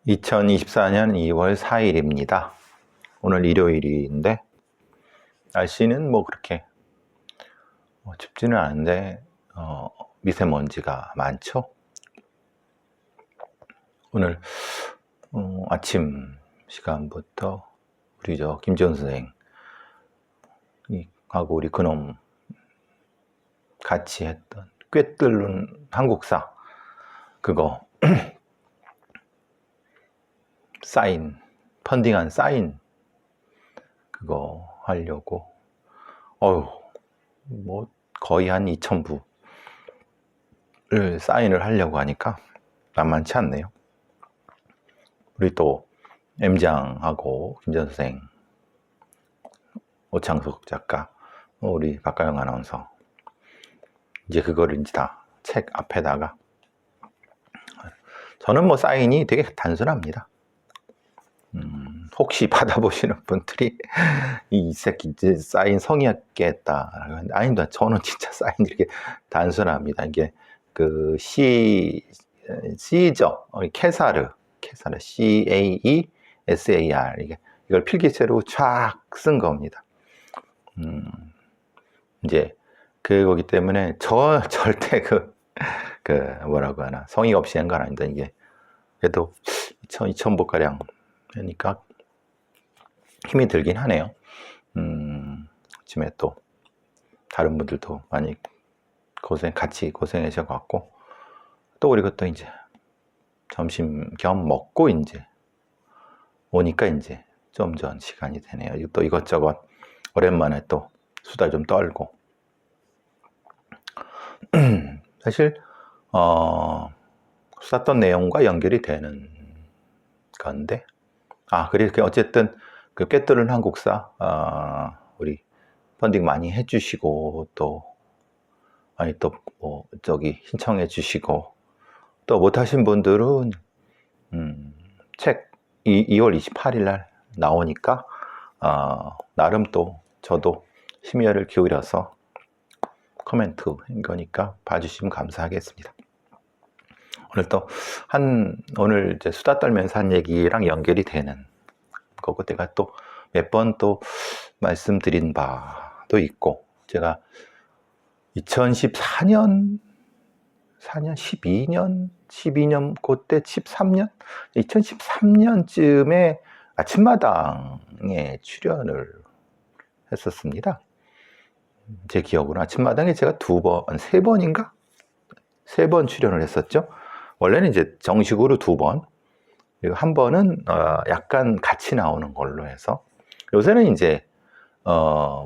2024년 2월 4일입니다. 오늘 일요일인데 날씨는 뭐 그렇게 춥지는 않은데 미세먼지가 많죠. 오늘 아침 시간부터 우리 김지원 선생 하고 우리 그놈 같이 했던 꿰뚫는 한국사 그거 사인 펀딩한 사인 그거 하려고 뭐 거의 한 2,000부를 사인을 하려고 하니까 만만치 않네요. 우리 또 M장하고 김지원 선생, 오창석 작가, 우리 박가영 아나운서 이제 그거를 이제 다 책 앞에다가 저는 뭐 사인이 되게 단순합니다. 혹시 받아보시는 분들이 이 새끼 이제 사인 성의했겠다. 아닙니다. 저는 진짜 사인 이렇게 단순합니다. 이게 그 C죠. 캐사르 CAESAR 이걸 필기체로 쫙 쓴 겁니다. 이제 그거기 때문에 절대 뭐라고 하나 성의 없이 한 건 아닙니다. 이게 그래도 2,000부 가량 하니까 힘이 들긴 하네요. 아침에 또 다른 분들도 많이 같이 고생하셔갖고 또 우리 그것도 이제 점심 겸 먹고 이제 오니까 이제 좀 전 시간이 되네요. 또 이것저것 오랜만에 또 수다 좀 떨고 사실 수다 떤 내용과 연결이 되는 건데 그렇게 어쨌든 그 꿰뚫는 한국사 우리 펀딩 많이 해주시고 또 뭐 저기 신청해 주시고 또 못하신 분들은 책 2월 28일 날 나오니까 나름 또 저도 심혈을 기울여서 코멘트인 거니까 봐주시면 감사하겠습니다. 오늘 이제 수다 떨면서 한 얘기랑 연결이 되는 거고 내가 또 몇 번 또 말씀드린 바도 있고 제가 2014년 12년 그때 2013년쯤에 아침마당에 출연을 했었습니다. 제 기억으로 아침마당에 제가 세 번 출연을 했었죠. 원래는 이제 정식으로 2번, 그리고 한 번은 약간 같이 나오는 걸로 해서 요새는 이제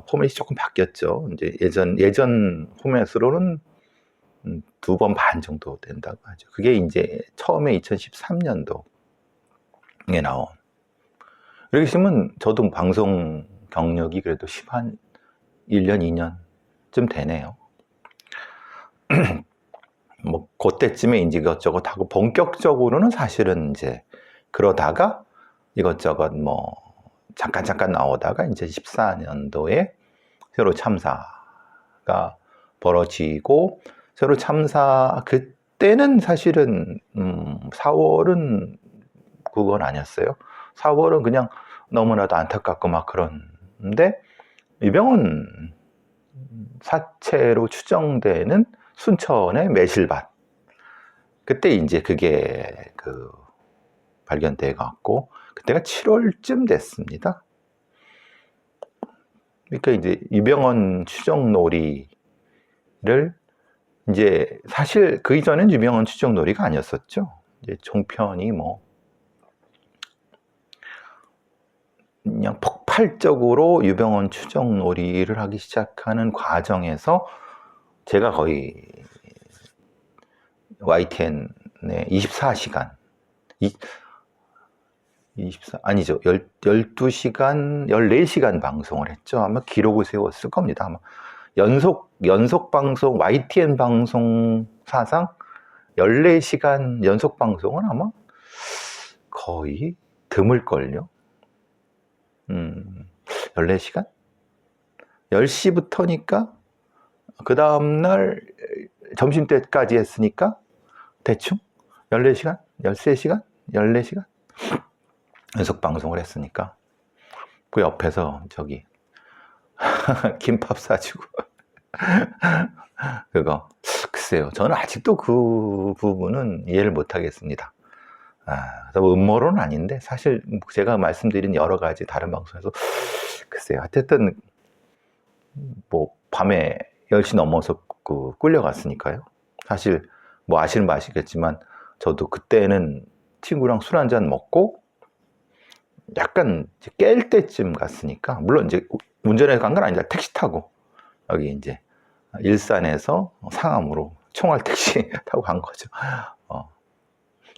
포맷이 조금 바뀌었죠. 이제 예전 포맷으로는 2번 반 정도 된다고 하죠. 그게 이제 처음에 2013년도에 나온. 이렇게 보시면 저도 방송 경력이 그래도 1년, 2년쯤 되네요. 뭐 그때쯤에 이제 이것저것 하고 본격적으로는 사실은 이제 그러다가 이것저것 뭐 잠깐 나오다가 이제 14년도에 세월호 참사가 벌어지고 세월호 참사 그때는 사실은 4월은 그건 아니었어요. 4월은 그냥 너무나도 안타깝고 막 그런데 유병헌 사체로 추정되는 순천의 매실밭 그때 이제 그게 발견돼 갖고 그때가 7월쯤 됐습니다. 그러니까 이제 유병헌 추정놀이를 이제 사실 그 이전엔 유병헌 추정놀이가 아니었었죠. 이제 종편이 뭐 그냥 폭발적으로 유병헌 추정놀이를 하기 시작하는 과정에서 제가 거의 YTN에 24시간 12시간 14시간 방송을 했죠. 아마 기록을 세웠을 겁니다. 아마 연속 방송 YTN 방송 사상 14시간 연속 방송은 아마 거의 드물걸요. 14시간? 10시부터니까 그 다음날 점심때까지 했으니까 대충 14시간? 13시간? 14시간? 연속 방송을 했으니까 그 옆에서 저기 김밥 사주고 그거 글쎄요, 저는 아직도 그 부분은 이해를 못 하겠습니다. 뭐 음모론은 아닌데 사실 제가 말씀드린 여러 가지 다른 방송에서 글쎄요, 어쨌든 뭐 밤에 10시 넘어서 끌려갔으니까요. 사실 뭐 아시는 분 아시겠지만 저도 그때는 친구랑 술 한잔 먹고 약간 깰 때쯤 갔으니까, 물론 이제 운전해서 간 건 아니라 택시 타고 여기 이제 일산에서 상암으로 총알 택시 타고 간 거죠.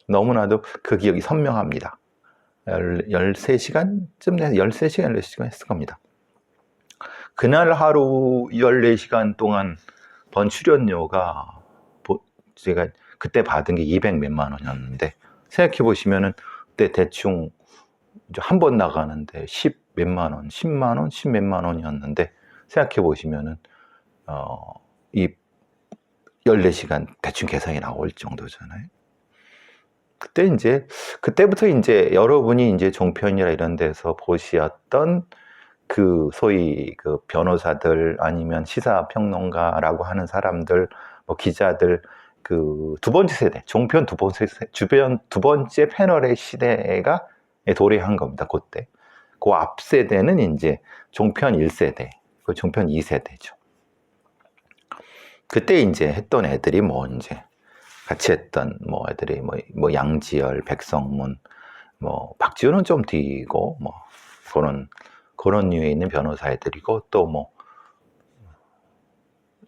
너무나도 그 기억이 선명합니다. 13시간쯤 내서 13시간, 14시간 했을 겁니다. 그날 하루 14시간 동안 번 출연료가 제가 그때 받은 게 200 몇만 원이었는데, 생각해 보시면은 그때 대충 한 번 나가는데 10 몇만 원, 10만 원, 10 몇만 원이었는데, 생각해 보시면은 이 14시간 대충 계산이 나올 정도잖아요. 그때부터 이제 여러분이 이제 종편이나 이런 데서 보셨던 그 소위 그 변호사들 아니면 시사평론가라고 하는 사람들, 뭐 기자들, 그 두 번째 세대, 종편 두 번째 패널의 시대가 도래한 겁니다. 그때. 그 앞 세대는 이제 종편 1세대, 그 종편 2세대죠. 그때 이제 했던 애들이 뭐 이제 같이 했던 뭐 애들이 뭐 양지열, 백성문, 뭐 박지훈은 좀 뒤고 뭐 그런 류에 있는 변호사 애들이고, 또 뭐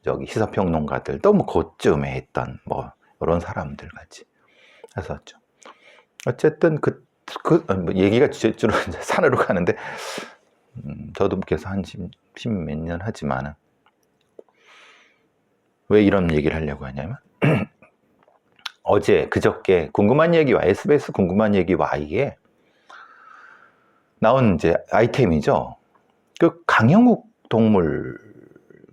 저기 시사평론가들, 또 뭐 그쯤에 했던 뭐 이런 사람들 같이 했었죠. 어쨌든 뭐 얘기가 주로 산으로 가는데, 저도 계속 한 10 몇 년 하지만은 왜 이런 얘기를 하려고 하냐면 어제 그저께 궁금한 얘기와 SBS 궁금한 얘기와 이게 나온 이제 아이템이죠. 그 강영욱 동물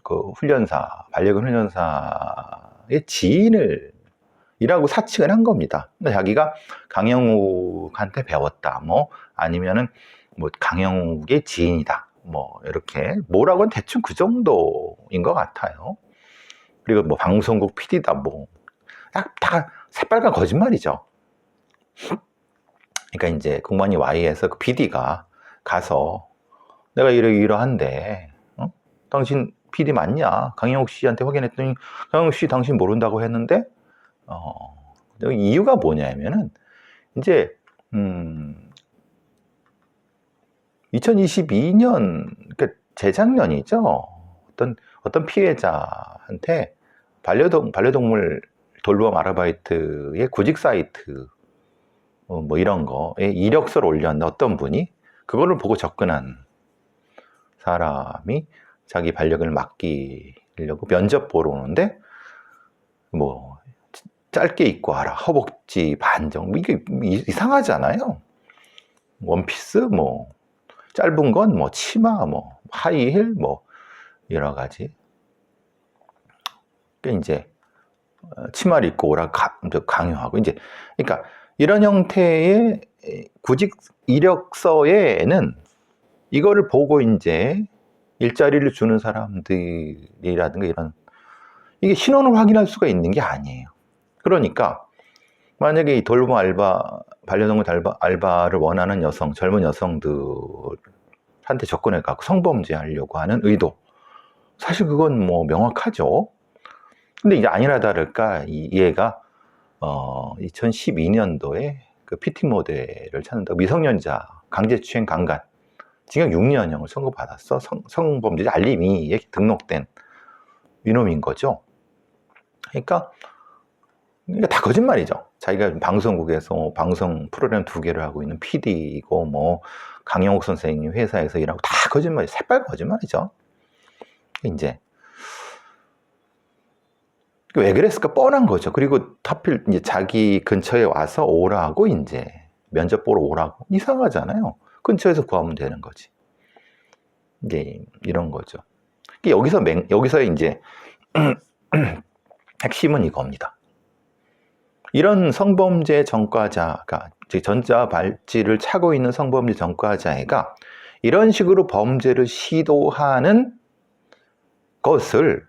그 훈련사, 반려견 훈련사의 지인이라고 사칭을 한 겁니다. 자기가 강영욱한테 배웠다, 뭐 아니면은 뭐 강영욱의 지인이다, 뭐 이렇게 뭐라고는 대충 그 정도인 것 같아요. 그리고 뭐 방송국 PD다, 뭐 다 새빨간 거짓말이죠. 그러니까 이제 국만이 Y에서 그 PD가 가서 내가 이러한데 당신 PD 맞냐? 강영욱 씨한테 확인했더니 강영욱 씨 당신 모른다고 했는데, 이유가 뭐냐면은 이제 2022년, 그러니까 재작년이죠. 어떤 피해자한테 반려동물 돌봄 아르바이트의 구직 사이트 뭐 이런 거에 이력서를 올렸는데, 어떤 분이 그거를 보고 접근한 사람이 자기 반려견을 맡기려고 면접 보러 오는데, 뭐 짧게 입고 와라, 허벅지 반정, 뭐 이게 이상하잖아요. 원피스, 뭐 짧은 건 뭐 치마, 뭐 하이힐, 뭐 여러 가지. 이제 치마를 입고 오라 강요하고, 이제 그러니까 이런 형태의 구직 이력서에는 이거를 보고 이제 일자리를 주는 사람들이라든가 이런, 이게 신원을 확인할 수가 있는 게 아니에요. 그러니까 만약에 이 돌봄 반려동물 알바를 원하는 젊은 여성들한테 접근해 갖고 성범죄 하려고 하는 의도, 사실 그건 뭐 명확하죠. 근데 이제 아니나 다를까 얘가 2012년도에 그 PT 모델을 찾는다고 미성년자 강제추행 강간 징역 6년형을 선고받았어. 성범죄자 알림이에 등록된 이놈인 거죠. 그러니까 다 거짓말이죠. 자기가 방송국에서 방송 프로그램 2개를 하고 있는 PD이고 뭐 강영욱 선생님 회사에서 일하고, 다 거짓말이, 새빨간 거짓말이죠. 이제 왜 그랬을까? 뻔한 거죠. 그리고 하필 이제 자기 근처에 와서 오라고, 이제 면접 보러 오라고, 이상하잖아요. 근처에서 구하면 되는 거지. 이제 이런 거죠. 여기서 이제 핵심은 이겁니다. 이런 성범죄 전과자가, 즉 전자발찌를 차고 있는 성범죄 전과자애가 이런 식으로 범죄를 시도하는 것을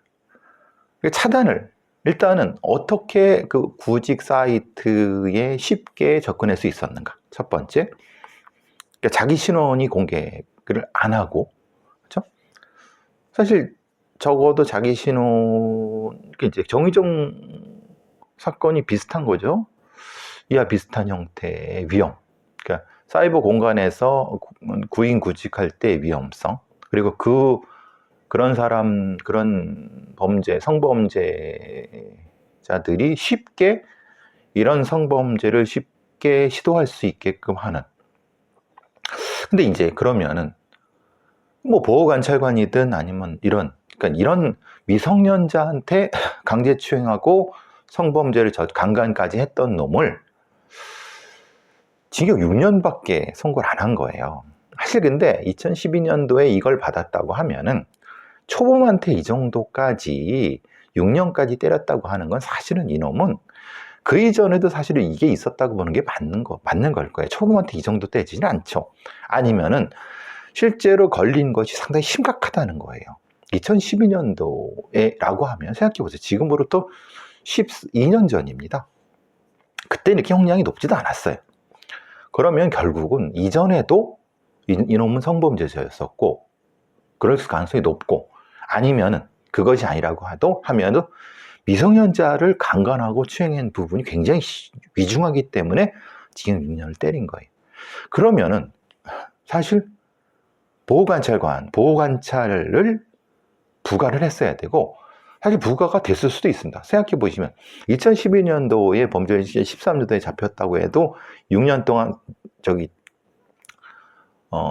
차단을, 일단은 어떻게 그 구직 사이트에 쉽게 접근할 수 있었는가. 첫 번째, 그러니까 자기 신원이 공개를 안 하고, 그렇죠? 사실 적어도 자기 신원, 이제 정의정 사건이 비슷한 거죠. 이와 비슷한 형태의 위험, 그러니까 사이버 공간에서 구인 구직할 때 위험성, 그리고 그런 사람, 그런 범죄, 성범죄자들이 쉽게 이런 성범죄를 쉽게 시도할 수 있게끔 하는. 근데 이제 그러면은 뭐 보호관찰관이든 아니면 그러니까 이런 미성년자한테 강제추행하고 성범죄를 강간까지 했던 놈을 징역 6년밖에 선고를 안 한 거예요. 사실 근데 2012년도에 이걸 받았다고 하면은 초범한테 이 정도까지 6년까지 때렸다고 하는 건 사실은 이놈은 그 이전에도 사실은 이게 있었다고 보는 게 맞는 걸 거예요. 초범한테 이 정도 때리지는 않죠. 아니면은 실제로 걸린 것이 상당히 심각하다는 거예요. 2012년도에라고 하면 생각해 보세요. 지금으로부터 12년 전입니다. 그때 이렇게 형량이 높지도 않았어요. 그러면 결국은 이전에도 이놈은 성범죄자였었고, 그럴 가능성이 높고, 아니면은 그것이 아니라고 하면은 미성년자를 강간하고 추행한 부분이 굉장히 위중하기 때문에 징역 6년을 때린 거예요. 그러면은 사실 보호관찰을 부과를 했어야 되고, 사실 부과가 됐을 수도 있습니다. 생각해 보시면 2012년도에 범죄 13년도에 잡혔다고 해도 6년 동안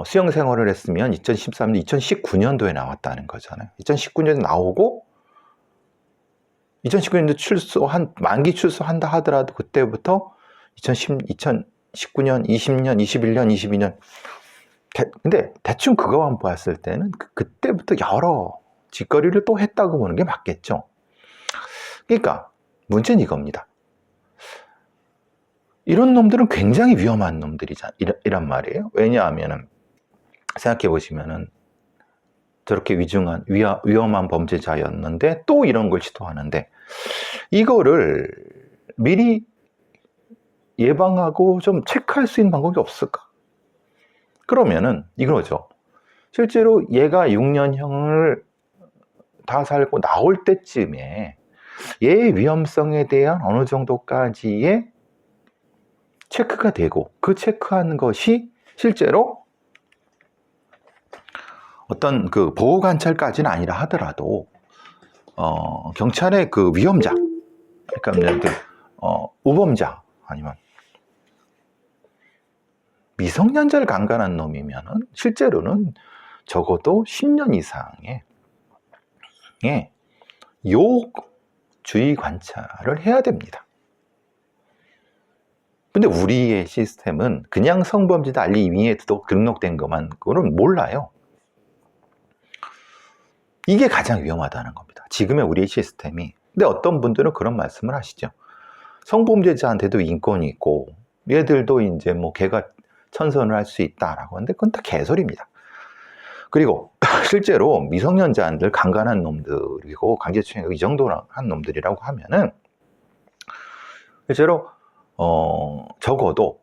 수용 생활을 했으면 2013년, 2019년도에 나왔다는 거잖아요. 2019년에 나오고 2019년도 만기 출소한다 하더라도 그때부터 2019년, 20년, 21년, 22년. 근데 대충 그거만 보았을 때는 그때부터 여러 짓거리를 또 했다고 보는 게 맞겠죠. 그러니까 문제는 이겁니다. 이런 놈들은 굉장히 위험한 놈들이란 말이에요. 왜냐하면 생각해 보시면은 저렇게 위험한 범죄자였는데 또 이런 걸 시도하는데, 이거를 미리 예방하고 좀 체크할 수 있는 방법이 없을까? 그러면은 이거죠. 실제로 얘가 6년형을 다 살고 나올 때쯤에 얘의 위험성에 대한 어느 정도까지의 체크가 되고, 그 체크한 것이 실제로 어떤 그 보호관찰까지는 아니라 하더라도 경찰의 그 위험자, 그러니까 우범자 아니면 미성년자를 강간한 놈이면은 실제로는 적어도 10년 이상의 주의 관찰을 해야 됩니다. 근데 우리의 시스템은 그냥 성범죄자 알림위에 등록된 것만 그거는 몰라요. 이게 가장 위험하다는 겁니다. 지금의 우리의 시스템이. 근데 어떤 분들은 그런 말씀을 하시죠. 성범죄자한테도 인권이 있고 얘들도 이제 뭐 걔가 천선을 할 수 있다라고 하는데 그건 다 개소리입니다. 그리고 실제로 미성년자들 강간한 놈들이고 강제추행 이 정도로 한 놈들이라고 하면은 실제로 적어도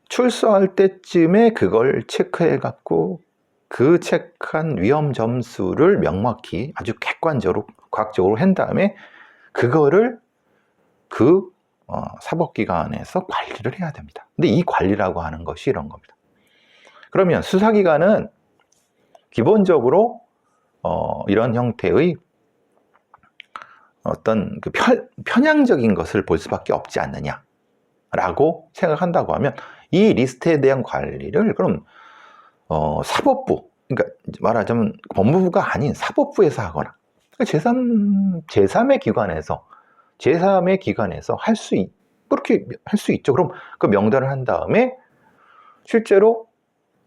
출소할 때쯤에 그걸 체크해 갖고 그 체크한 위험 점수를 명확히 아주 객관적으로 과학적으로 한 다음에 그거를 사법기관에서 관리를 해야 됩니다. 근데 이 관리라고 하는 것이 이런 겁니다. 그러면 수사기관은 기본적으로 이런 형태의 어떤 그 편향적인 것을 볼 수밖에 없지 않느냐라고 생각한다고 하면 이 리스트에 대한 관리를 그럼 사법부, 그러니까 말하자면 법무부가 아닌 사법부에서 하거나 제3의 기관에서 그렇게 할 수 있죠. 그럼 그 명단을 한 다음에 실제로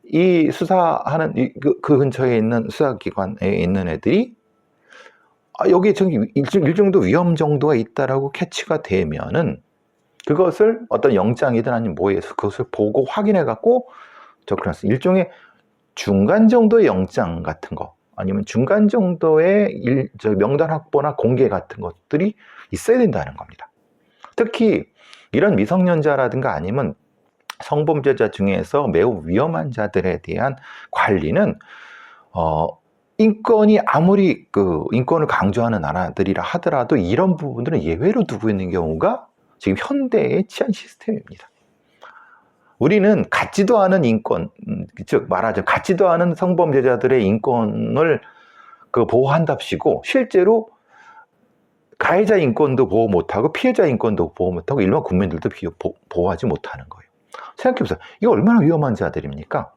이 수사하는 그 근처에 있는 수사기관에 있는 애들이 여기에 저기 일정도 위험 정도가 있다라고 캐치가 되면은 그것을 어떤 영장이든 아니면 뭐에서 그것을 보고 확인해 갖고 접근했어. 일종의 중간 정도의 영장 같은 거 아니면 중간 정도의 명단 확보나 공개 같은 것들이 있어야 된다는 겁니다. 특히 이런 미성년자라든가 아니면 성범죄자 중에서 매우 위험한 자들에 대한 관리는 인권이 아무리 인권을 강조하는 나라들이라 하더라도 이런 부분들은 예외로 두고 있는 경우가 지금 현대의 치안 시스템입니다. 우리는 같지도 않은 인권, 즉 말하자면 같지도 않은 성범죄자들의 인권을 보호한답시고 실제로 가해자 인권도 보호 못하고 피해자 인권도 보호 못하고 일반 국민들도 보호하지 못하는 거예요. 생각해보세요. 이거 얼마나 위험한 자들입니까?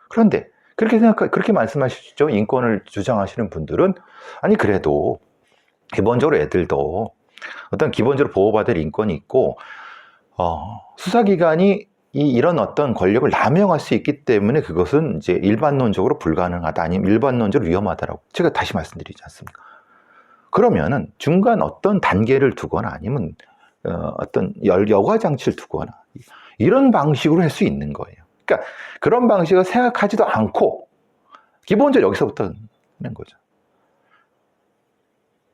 그런데 그렇게 말씀하시죠. 인권을 주장하시는 분들은 아니 그래도 기본적으로 애들도 어떤 기본적으로 보호받을 인권이 있고 수사기관이 이런 어떤 권력을 남용할 수 있기 때문에 그것은 이제 일반론적으로 불가능하다 아니면 일반론적으로 위험하다라고 제가 다시 말씀드리지 않습니까? 그러면은 중간 어떤 단계를 두거나 아니면 어떤 여과 장치를 두거나 이런 방식으로 할 수 있는 거예요. 그러니까 그런 방식을 생각하지도 않고 기본적으로 여기서부터 하는 거죠.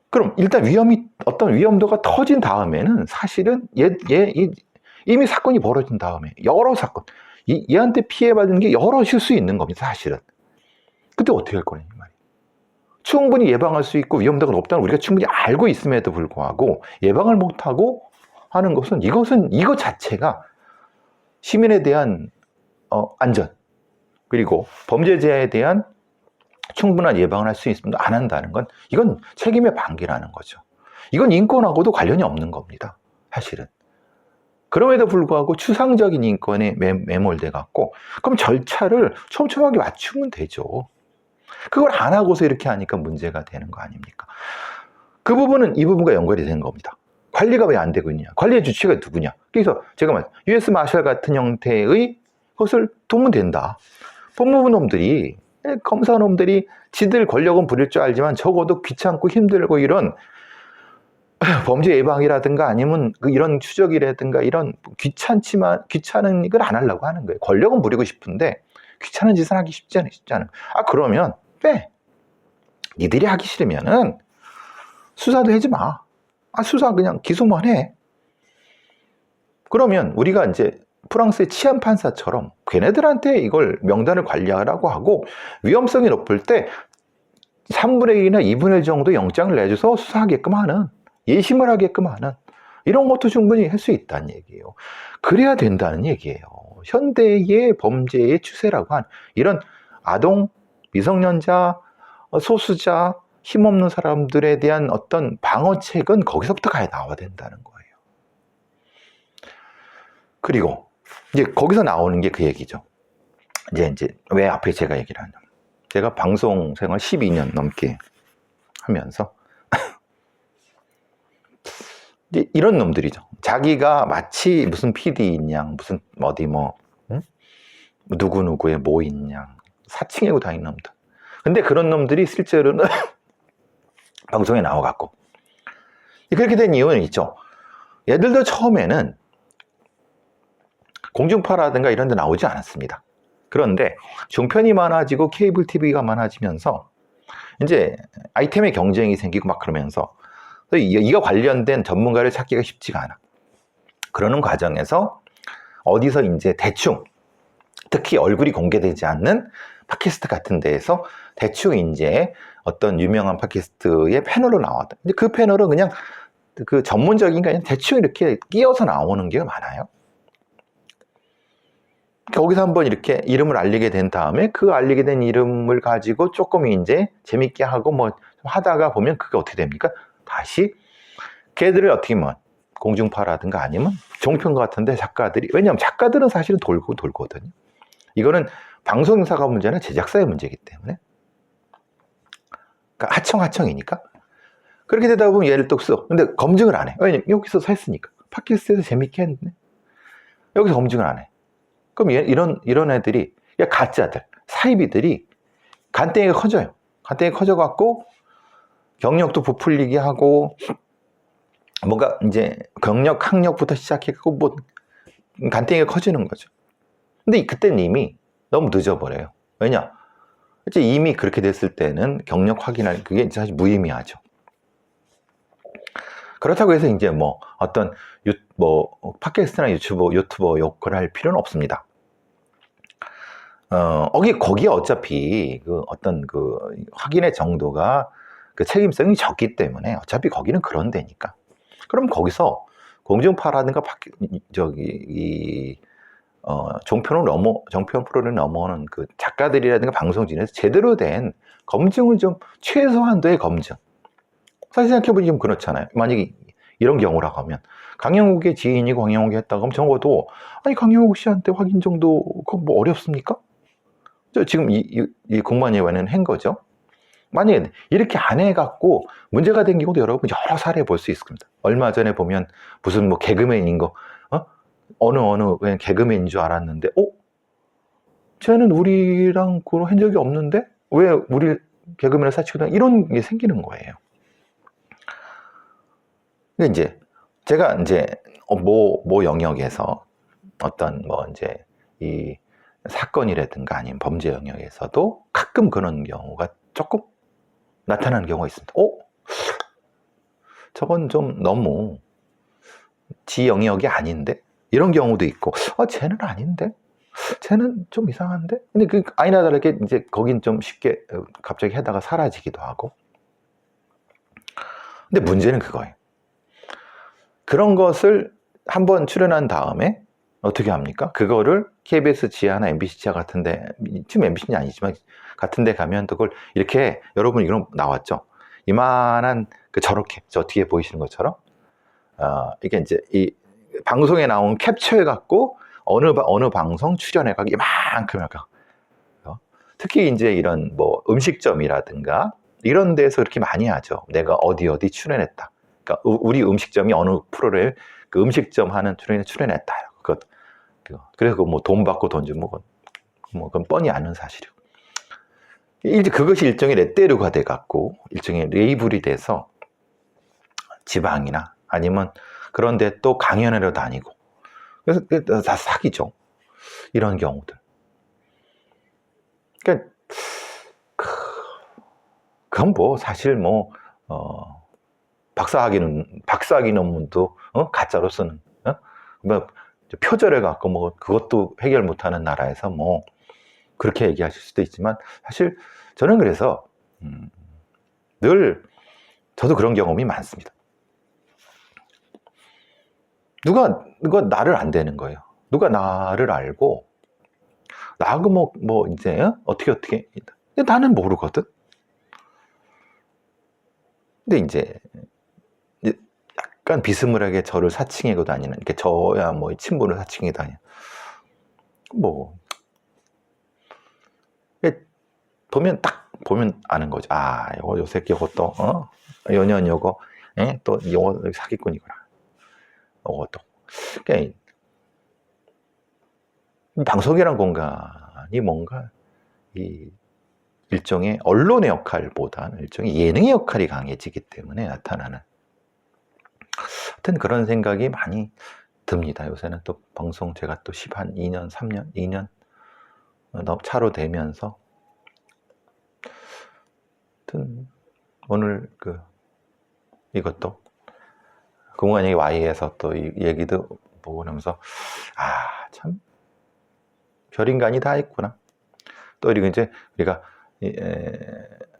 그럼 일단 어떤 위험도가 터진 다음에는 사실은 이미 사건이 벌어진 다음에 여러 사건, 얘한테 피해받은 게 여럿일 수 있는 겁니다, 사실은. 그때 어떻게 할 거냐, 이 말이에요. 충분히 예방할 수 있고 위험도가 높다는 우리가 충분히 알고 있음에도 불구하고 예방을 못하고 하는 것은 이거 자체가 시민에 대한 안전 그리고 범죄자에 대한 충분한 예방을 할 수 있음도 안 한다는 건 이건 책임의 방기라는 거죠. 이건 인권하고도 관련이 없는 겁니다, 사실은. 그럼에도 불구하고 추상적인 인권에 매몰돼 갖고 그럼 절차를 촘촘하게 맞추면 되죠. 그걸 안 하고서 이렇게 하니까 문제가 되는 거 아닙니까? 그 부분은 이 부분과 연결이 되는 겁니다. 관리가 왜 안 되고 있냐? 관리의 주체가 누구냐? 그래서 제가 US 마샬 같은 형태의 것을 두면 된다. 법무부 놈들이 검사놈들이 지들 권력은 부릴 줄 알지만 적어도 귀찮고 힘들고 이런 범죄 예방이라든가 아니면 이런 추적이라든가 이런 귀찮은 이걸 안 하려고 하는 거예요. 권력은 부리고 싶은데 귀찮은 짓은 하기 쉽지 않은. 그러면 빼. 니들이 하기 싫으면은 수사도 하지 마. 수사 그냥 기소만 해. 그러면 우리가 이제 프랑스의 치안 판사처럼 걔네들한테 이걸 명단을 관리하라고 하고 위험성이 높을 때 3분의 1이나 2분의 1 정도 영장을 내줘서 수사하게끔 하는, 예심을 하게끔 하는 이런 것도 충분히 할 수 있다는 얘기예요. 그래야 된다는 얘기예요. 현대의 범죄의 추세라고 한 이런 아동, 미성년자, 소수자, 힘없는 사람들에 대한 어떤 방어책은 거기서부터 나와야 된다는 거예요. 그리고 이제 거기서 나오는 게 그 얘기죠. 이제 왜 앞에 제가 얘기를 하냐. 제가 방송 생활 12년 넘게 하면서 이제 이런 놈들이죠. 자기가 마치 무슨 PD인 양, 무슨 누구누구의 뭐인 양 사칭하고 다니는 놈들. 근데 그런 놈들이 실제로는 방송에 나와갖고 그렇게 된 이유는 있죠. 얘들도 처음에는 공중파라든가 이런 데 나오지 않았습니다. 그런데 종편이 많아지고 케이블 TV가 많아지면서 이제 아이템의 경쟁이 생기고 막 그러면서 이거 관련된 전문가를 찾기가 쉽지가 않아. 그러는 과정에서 어디서 이제 대충 특히 얼굴이 공개되지 않는 팟캐스트 같은 데에서 대충 이제 어떤 유명한 팟캐스트의 패널로 나왔다. 근데 그 패널은 그냥 그 전문적인 게 아니라 대충 이렇게 끼어서 나오는 게 많아요. 거기서 한번 이렇게 이름을 알리게 된 다음에 그 알리게 된 이름을 가지고 조금 이제 재밌게 하고 뭐 하다가 보면 그게 어떻게 됩니까? 다시 걔들을 어떻게 보면 공중파라든가 아니면 종편 같은데 작가들이, 왜냐하면 작가들은 사실은 돌거든요. 이거는 방송사가 문제나 제작사의 문제이기 때문에 그러니까 하청이니까 그렇게 되다 보면 얘를 또 써. 근데 검증을 안 해. 왜냐면 여기서 했으니까 팟캐스트에서 재밌게 했는데 여기서 검증을 안 해. 그럼 이런 애들이 가짜들, 사이비들이 간땡이가 커져요. 간땡이가 커져갖고 경력도 부풀리게 하고, 뭔가 이제 경력, 학력부터 시작해서 뭐 간땡이가 커지는 거죠. 근데 그때는 이미 너무 늦어버려요. 왜냐? 이제 이미 그렇게 됐을 때는 경력 확인할 그게 사실 무의미하죠. 그렇다고 해서 이제 뭐 어떤 팟캐스트나 유튜버 욕을 할 필요는 없습니다. 거기에 어차피 그 어떤 그 확인의 정도가 그 책임성이 적기 때문에 어차피 거기는 그런 데니까. 그럼 거기서 공중파라든가 정편 프로를 넘어오는 그 작가들이라든가 방송진에서 제대로 된 검증을 좀 최소한도의 검증. 사실 생각해보니 좀 그렇잖아요. 만약에 이런 경우라고 하면 강영욱의 지인이 강영욱이 했다고 하면 적어도 아니 강영욱 씨한테 확인 정도 그거 뭐 어렵습니까? 지금 이 공무원 예외는 한 거죠. 만약에 이렇게 안 해갖고 문제가 된 경우도 여러분 여러 사례 볼 수 있습니다. 얼마 전에 보면 무슨 뭐 개그맨인 거 어느 왜 개그맨인 줄 알았는데 쟤는 우리랑 그런 한 적이 없는데 왜 우리 개그맨을 사치거든 이런 게 생기는 거예요. 근데 이제 제가 이제 모 영역에서 어떤 뭐 이제 이 사건이라든가 아니면 범죄 영역에서도 가끔 그런 경우가 조금 나타나는 경우가 있습니다. 저건 좀 너무 지 영역이 아닌데? 이런 경우도 있고, 쟤는 아닌데? 쟤는 좀 이상한데? 근데 그 아니나 다르게 이제 거긴 좀 쉽게 갑자기 하다가 사라지기도 하고. 근데 문제는 그거예요. 그런 것을 한번 출연한 다음에 어떻게 합니까? 그거를 KBS 지하나 MBC 지하 같은데, 지금 MBC는 아니지만 같은데 가면 그걸 이렇게 여러분 이런 나왔죠. 이만한 저렇게 어떻게 보이시는 것처럼 이게 이제 이 방송에 나온 캡처해 갖고 어느 방송 출연해 갖고 이만큼 약간 특히 이제 이런 뭐 음식점이라든가 이런 데서 그렇게 많이 하죠. 내가 어디 출연했다. 그러니까 우리 음식점이 어느 프로그램 그 음식점 하는 출연했다. 그래서 뭐 돈 받고 돈 주면 그건 뻔히 아는 사실이고. 이제 그것이 일종의 레떼르가 돼 갖고 일종의 레이블이 돼서 지방이나 아니면 그런데 또 강연하러 다니고 그래서 다 사기죠. 이런 경우들. 그러니까 그건 뭐 사실 뭐 박사학위 논문도 가짜로 쓰는 뭐 표절해 갖고 뭐 그것도 해결 못하는 나라에서 뭐 그렇게 얘기하실 수도 있지만 사실 저는 그래서 늘 저도 그런 경험이 많습니다. 누가 나를 안 되는 거예요. 누가 나를 알고 나하고 뭐 이제 어떻게 근데 나는 모르거든. 근데 이제 약간 비스무리하게 저를 사칭하고 다니는 이렇게 저야 뭐 친분을 사칭해 다니. 뭐 보면 아는 거죠. 요 새끼 요것도 연연 요거 또 요거 사기꾼이구나. 요것도. 그러니까 방송이란 공간이 뭔가 이 일종의 언론의 역할보다는 일종의 예능의 역할이 강해지기 때문에 나타나는 하여튼 그런 생각이 많이 듭니다. 요새는 또 방송 제가 또 2년, 3년, 2년 차로 되면서 하여튼 오늘 이것도 공무원 얘기 Y에서 또 이 얘기도 보고 나면서 참 별인간이 다 있구나. 또 그리고 이제 우리가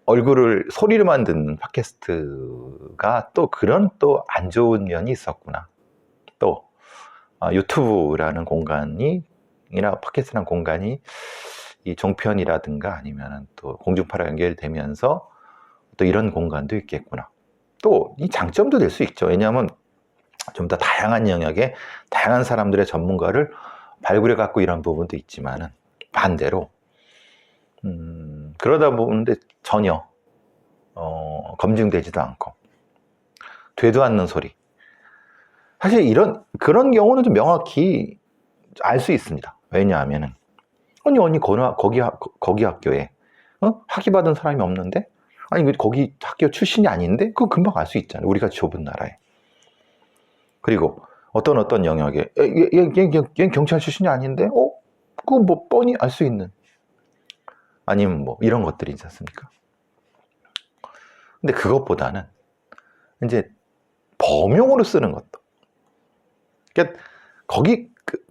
얼굴을 소리로만 듣는 팟캐스트가 또 그런 또 안 좋은 면이 있었구나. 또 유튜브라는 공간이나 팟캐스트라는 공간이 이 종편이라든가 아니면 또 공중파로 연결되면서 또 이런 공간도 있겠구나. 또 이 장점도 될 수 있죠. 왜냐하면 좀 더 다양한 영역에 다양한 사람들의 전문가를 발굴해 갖고 이런 부분도 있지만은 반대로 그러다 보는데 전혀 검증되지도 않고 되도 않는 소리. 사실 그런 경우는 좀 명확히 알 수 있습니다. 왜냐하면은 거기 학교에 학위 받은 사람이 없는데 아니 거기 학교 출신이 아닌데 그거 금방 알 수 있잖아요. 우리가 좁은 나라에. 그리고 어떤 영역에 얘 경찰 출신이 아닌데 그거 뭐 뻔히 알 수 있는, 아니면 뭐 이런 것들이 있지 않습니까? 근데 그것보다는 이제 범용으로 쓰는 것도, 그러니까 거기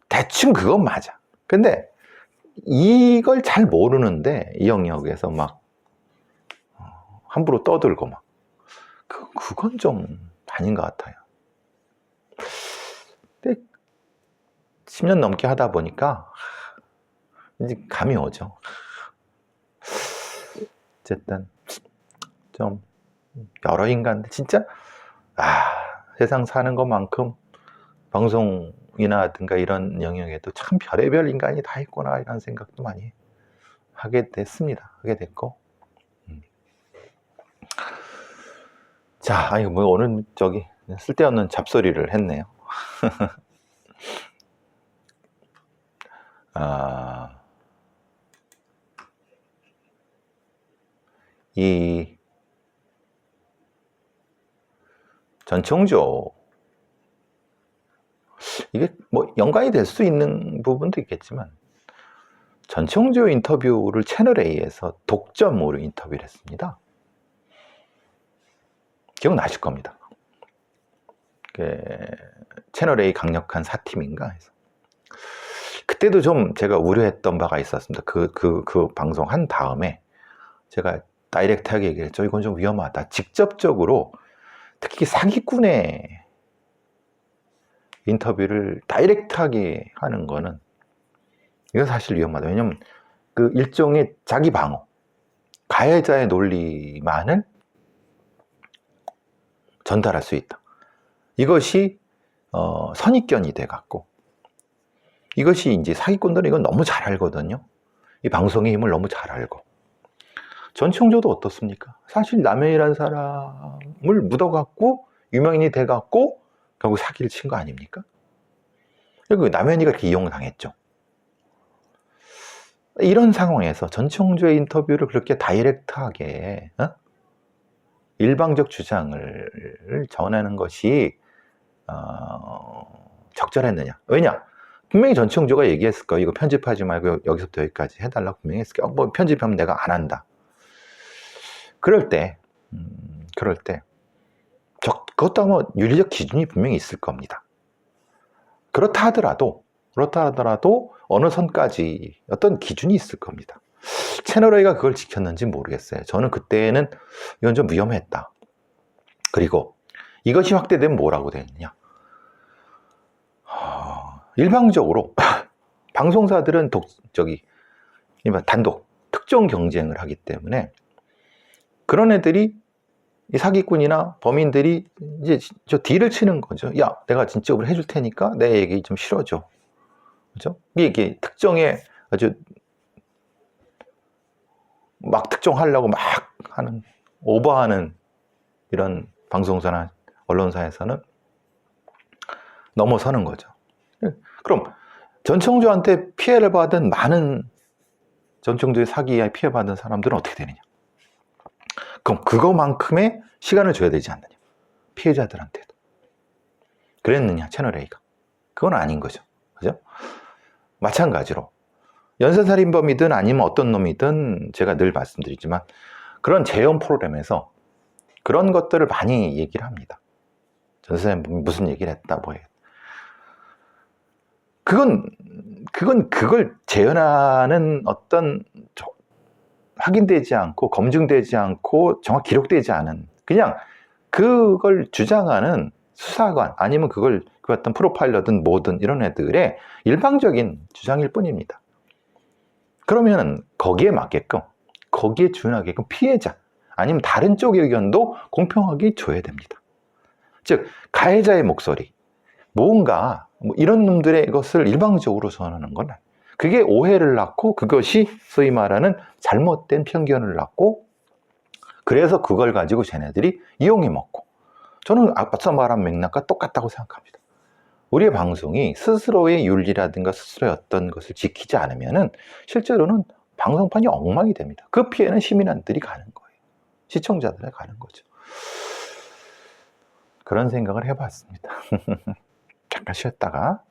대충 그건 맞아. 근데 이걸 잘 모르는데 이 영역에서 막 함부로 떠들고 막 그건 좀 아닌 것 같아요. 근데 10년 넘게 하다 보니까 이제 감이 오죠. 어쨌든 좀 여러 인간들 진짜 세상 사는 것만큼 방송이나든가 이런 영역에도 참 별의별 인간이 다 있구나 이런 생각도 많이 하게 됐습니다. 하게 됐고. 자, 아니 뭐 오늘 쓸데없는 잡소리를 했네요. 이 전청조, 이게 뭐 연관이 될 수 있는 부분도 있겠지만, 전청조 인터뷰를 채널A에서 독점으로 인터뷰를 했습니다. 기억나실 겁니다. 채널A 강력한 사팀인가 해서. 그때도 좀 제가 우려했던 바가 있었습니다. 그 방송 한 다음에 제가 다이렉트하게 얘기했죠. 이건 좀 위험하다. 직접적으로 특히 사기꾼의 인터뷰를 다이렉트하게 하는 거는 이건 사실 위험하다. 왜냐면 그 일종의 자기 방어, 가해자의 논리만을 전달할 수 있다. 이것이 선입견이 돼 갖고, 이것이 이제 사기꾼들은 이건 너무 잘 알거든요. 이 방송의 힘을 너무 잘 알고. 전청조도 어떻습니까? 사실 남해이라는 사람을 묻어갖고 유명인이 돼갖고 결국 사기를 친 거 아닙니까? 그리고 남현이가 그렇게 이용을 당했죠. 이런 상황에서 전청조의 인터뷰를 그렇게 다이렉트하게 일방적 주장을 전하는 것이 적절했느냐? 왜냐? 분명히 전청조가 얘기했을 거예요. 이거 편집하지 말고 여기서부터 여기까지 해달라고 분명히 했을 거예요. 뭐 편집하면 내가 안 한다. 그럴 때 그것도 아마 윤리적 기준이 분명히 있을 겁니다. 그렇다 하더라도 어느 선까지 어떤 기준이 있을 겁니다. 채널A가 그걸 지켰는지 모르겠어요. 저는 그때는 이건 좀 위험했다. 그리고 이것이 확대되면 뭐라고 되느냐? 일방적으로 방송사들은 단독 특정 경쟁을 하기 때문에 그런 애들이, 이 사기꾼이나 범인들이 이제 저 딜을 치는 거죠. 야, 내가 진짜로 해줄 테니까 내 얘기 좀 실어줘. 그죠? 이게 특정의 아주 막 특정하려고 막 하는, 오버하는 이런 방송사나 언론사에서는 넘어서는 거죠. 그럼 전청조한테 피해를 받은 많은, 전청조의 사기에 피해받은 사람들은 어떻게 되느냐? 그럼 그거만큼의 시간을 줘야 되지 않느냐? 피해자들한테도. 그랬느냐, 채널A가? 그건 아닌 거죠. 그죠? 마찬가지로 연쇄살인범이든 아니면 어떤 놈이든 제가 늘 말씀드리지만 그런 재연 프로그램에서 그런 것들을 많이 얘기를 합니다. 전쇄살인범이 무슨 얘기를 했다, 뭐 했다. 그걸 재현하는 어떤 확인되지 않고 검증되지 않고 정확히 기록되지 않은, 그냥 그걸 주장하는 수사관 아니면 그 어떤 프로파일러든 뭐든 이런 애들의 일방적인 주장일 뿐입니다. 그러면 거기에 맞게끔, 거기에 준하게끔 피해자 아니면 다른 쪽의 의견도 공평하게 줘야 됩니다. 즉 가해자의 목소리, 뭔가 이런 놈들의 것을 일방적으로 전하는 건 그게 오해를 낳고, 그것이 소위 말하는 잘못된 편견을 낳고, 그래서 그걸 가지고 쟤네들이 이용해 먹고. 저는 앞서 말한 맥락과 똑같다고 생각합니다. 우리의 방송이 스스로의 윤리라든가 스스로의 어떤 것을 지키지 않으면은 실제로는 방송판이 엉망이 됩니다. 그 피해는 시민한들이 가는 거예요. 시청자들에 가는 거죠. 그런 생각을 해봤습니다. 잠깐 쉬었다가